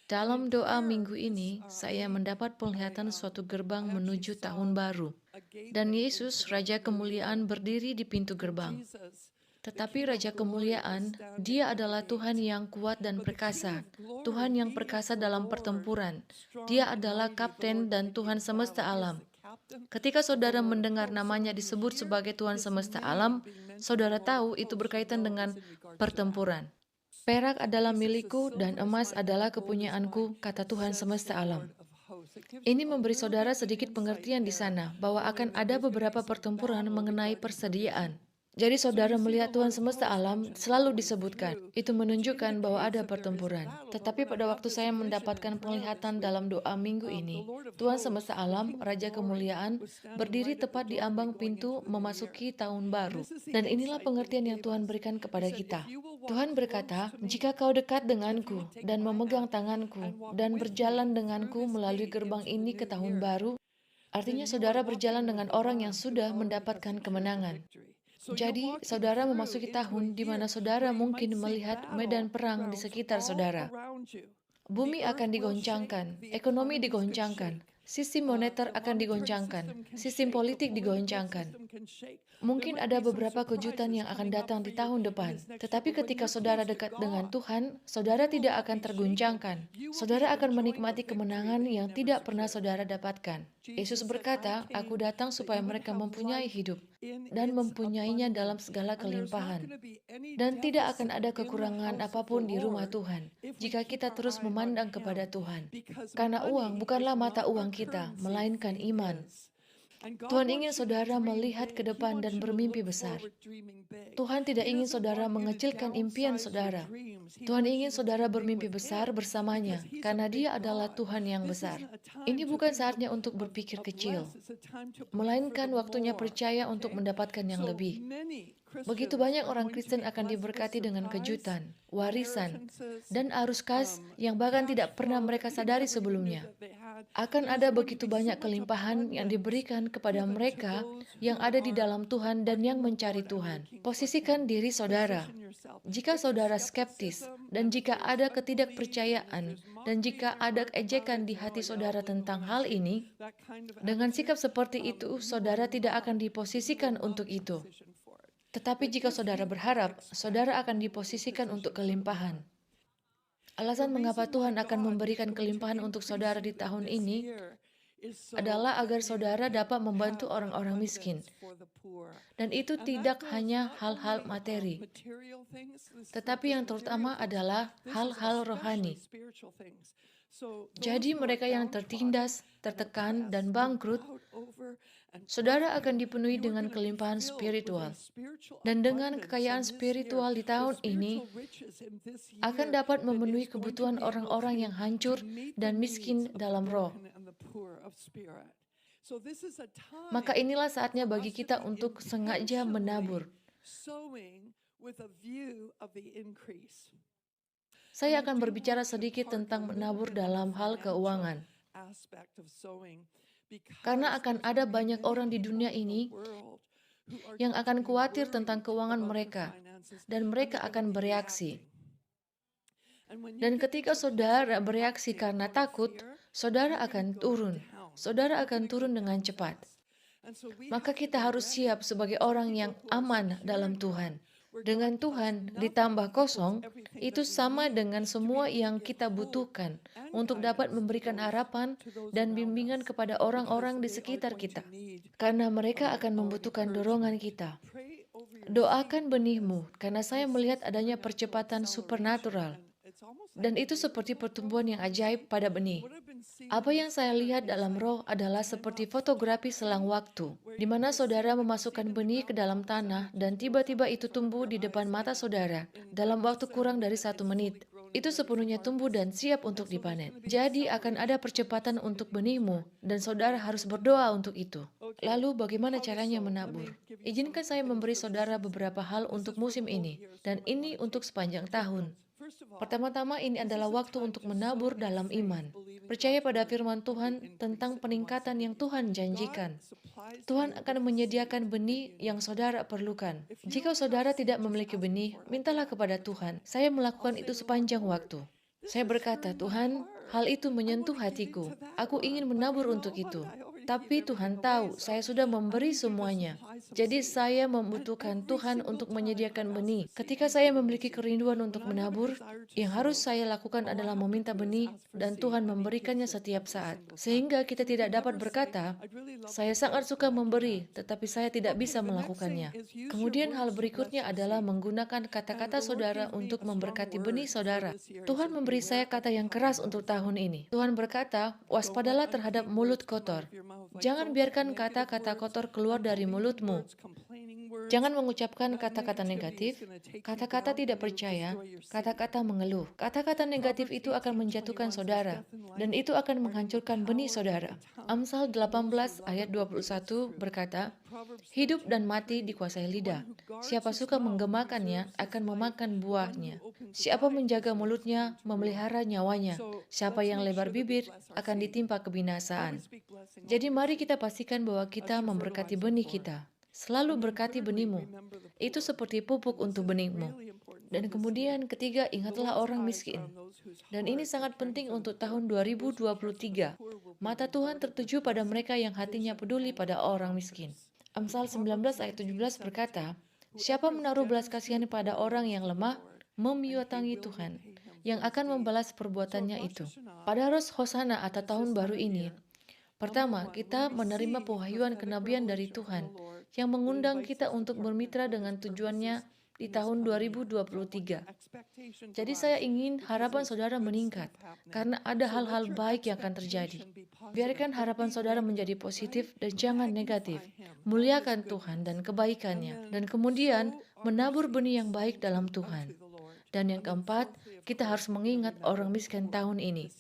Dalam doa minggu ini, saya mendapat penglihatan suatu gerbang menuju tahun baru. Dan Yesus, Raja Kemuliaan, berdiri di pintu gerbang. Tetapi Raja Kemuliaan, Dia adalah Tuhan yang kuat dan perkasa, Tuhan yang perkasa dalam pertempuran. Dia adalah Kapten dan Tuhan semesta alam. Ketika saudara mendengar namanya disebut sebagai Tuhan semesta alam, saudara tahu itu berkaitan dengan pertempuran. Perak adalah milikku dan emas adalah kepunyaanku, kata Tuhan semesta alam. Ini memberi saudara sedikit pengertian di sana bahwa akan ada beberapa pertempuran mengenai persediaan. Jadi saudara melihat Tuhan semesta alam selalu disebutkan. Itu menunjukkan bahwa ada pertempuran. Tetapi pada waktu saya mendapatkan penglihatan dalam doa minggu ini, Tuhan semesta alam, Raja Kemuliaan, berdiri tepat di ambang pintu memasuki tahun baru. Dan inilah pengertian yang Tuhan berikan kepada kita. Tuhan berkata, "Jika kau dekat denganku dan memegang tanganku dan berjalan denganku melalui gerbang ini ke tahun baru," artinya saudara berjalan dengan orang yang sudah mendapatkan kemenangan. Jadi, saudara memasuki tahun di mana saudara mungkin melihat medan perang di sekitar saudara. Bumi akan digoncangkan, ekonomi digoncangkan, sistem moneter akan digoncangkan, sistem politik digoncangkan. Mungkin ada beberapa kejutan yang akan datang di tahun depan, tetapi ketika saudara dekat dengan Tuhan, saudara tidak akan terguncangkan. Saudara akan menikmati kemenangan yang tidak pernah saudara dapatkan. Yesus berkata, "Aku datang supaya mereka mempunyai hidup dan mempunyainya dalam segala kelimpahan." Dan tidak akan ada kekurangan apapun di rumah Tuhan jika kita terus memandang kepada Tuhan. Karena uang bukanlah mata uang kita, melainkan iman. Tuhan ingin saudara melihat ke depan dan bermimpi besar. Tuhan tidak ingin saudara mengecilkan impian saudara. Tuhan ingin saudara bermimpi besar bersamanya, karena Dia adalah Tuhan yang besar. Ini bukan saatnya untuk berpikir kecil, melainkan waktunya percaya untuk mendapatkan yang lebih. Begitu banyak orang Kristen akan diberkati dengan kejutan, warisan, dan arus kas yang bahkan tidak pernah mereka sadari sebelumnya. Akan ada begitu banyak kelimpahan yang diberikan kepada mereka yang ada di dalam Tuhan dan yang mencari Tuhan. Posisikan diri saudara. Jika saudara skeptis, dan jika ada ketidakpercayaan, dan jika ada ejekan di hati saudara tentang hal ini, dengan sikap seperti itu, saudara tidak akan diposisikan untuk itu. Tetapi jika saudara berharap, saudara akan diposisikan untuk kelimpahan. Alasan mengapa Tuhan akan memberikan kelimpahan untuk saudara di tahun ini adalah agar saudara dapat membantu orang-orang miskin. Dan itu tidak hanya hal-hal materi, tetapi yang terutama adalah hal-hal rohani. Jadi mereka yang tertindas, tertekan, dan bangkrut, saudara akan dipenuhi dengan kelimpahan spiritual. Dan dengan kekayaan spiritual di tahun ini, akan dapat memenuhi kebutuhan orang-orang yang hancur dan miskin dalam roh. Maka inilah saatnya bagi kita untuk sengaja menabur. Saya akan berbicara sedikit tentang menabur dalam hal keuangan. Karena akan ada banyak orang di dunia ini yang akan khawatir tentang keuangan mereka, dan mereka akan bereaksi. Dan ketika saudara bereaksi karena takut, saudara akan turun. Saudara akan turun dengan cepat. Maka kita harus siap sebagai orang yang aman dalam Tuhan. Dengan Tuhan ditambah kosong, itu sama dengan semua yang kita butuhkan untuk dapat memberikan harapan dan bimbingan kepada orang-orang di sekitar kita. Karena mereka akan membutuhkan dorongan kita. Doakan benihmu, karena saya melihat adanya percepatan supernatural. Dan itu seperti pertumbuhan yang ajaib pada benih. Apa yang saya lihat dalam roh adalah seperti fotografi selang waktu, di mana saudara memasukkan benih ke dalam tanah dan tiba-tiba itu tumbuh di depan mata saudara dalam waktu kurang dari 1 menit. Itu sepenuhnya tumbuh dan siap untuk dipanen. Jadi akan ada percepatan untuk benihmu dan saudara harus berdoa untuk itu. Lalu bagaimana caranya menabur? Izinkan saya memberi saudara beberapa hal untuk musim ini, dan ini untuk sepanjang tahun. Pertama-tama ini adalah waktu untuk menabur dalam iman. Percaya pada firman Tuhan tentang peningkatan yang Tuhan janjikan. Tuhan akan menyediakan benih yang saudara perlukan. Jika saudara tidak memiliki benih, mintalah kepada Tuhan. Saya melakukan itu sepanjang waktu. Saya berkata, Tuhan, hal itu menyentuh hatiku. Aku ingin menabur untuk itu. Tapi Tuhan tahu, saya sudah memberi semuanya. Jadi saya membutuhkan Tuhan untuk menyediakan benih. Ketika saya memiliki kerinduan untuk menabur, yang harus saya lakukan adalah meminta benih dan Tuhan memberikannya setiap saat. Sehingga kita tidak dapat berkata, saya sangat suka memberi, tetapi saya tidak bisa melakukannya. Kemudian hal berikutnya adalah menggunakan kata-kata saudara untuk memberkati benih saudara. Tuhan memberi saya kata yang keras untuk tahun ini. Tuhan berkata, waspadalah terhadap mulut kotor. Jangan biarkan kata-kata kotor keluar dari mulutmu. Jangan mengucapkan kata-kata negatif, kata-kata tidak percaya, kata-kata mengeluh. Kata-kata negatif itu akan menjatuhkan saudara, dan itu akan menghancurkan benih saudara. Amsal 18 ayat 21 berkata, hidup dan mati dikuasai lidah. Siapa suka menggemakannya akan memakan buahnya. Siapa menjaga mulutnya memelihara nyawanya. Siapa yang lebar bibir akan ditimpa kebinasaan. Jadi mari kita pastikan bahwa kita memberkati benih kita. Selalu berkati benihmu. Itu seperti pupuk untuk benihmu. Dan kemudian ketiga, ingatlah orang miskin. Dan ini sangat penting untuk tahun 2023. Mata Tuhan tertuju pada mereka yang hatinya peduli pada orang miskin. Amsal 19 ayat 17 berkata, siapa menaruh belas kasihan pada orang yang lemah, membiutangi Tuhan, yang akan membalas perbuatannya itu. Pada Rosh Hosana atau tahun baru ini, pertama, kita menerima pewahyuan kenabian dari Tuhan yang mengundang kita untuk bermitra dengan tujuannya di tahun 2023. Jadi saya ingin harapan saudara meningkat karena ada hal-hal baik yang akan terjadi. Biarkan harapan saudara menjadi positif dan jangan negatif. Muliakan Tuhan dan kebaikannya. Dan kemudian menabur benih yang baik dalam Tuhan. Dan yang keempat, kita harus mengingat orang miskin tahun ini.